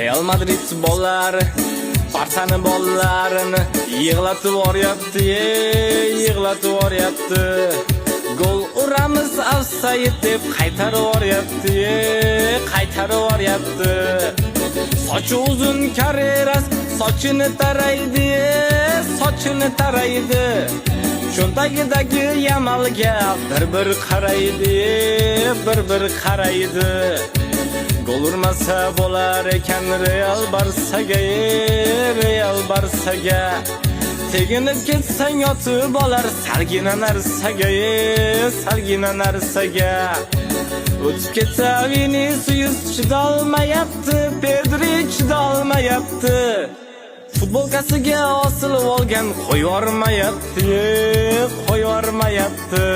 Real Madrid bollari Barsani bollarini yig'latib yuboryapti, yig'latib yuboryapti. Gol uramiz offside deb qaytarib yuboryapti, qaytarib yuboryapti. Sochi uzun Carreras sochini taraydi, sochini taraydi. Cho'ntagidagi Yamalga bir qaraydi, bir qaraydi. Gol urmasa bo'lar ekan Real Barsaga, Real Barsaga. Teginib ketsang yotib olar salgina narsaga, salgina narsaga. O'tib ketsa Vinicius chidolmayapti, Pedri chidolmayapti. Futbolkasiga osilib olgan qo'yormayapti, qo'yormayapti.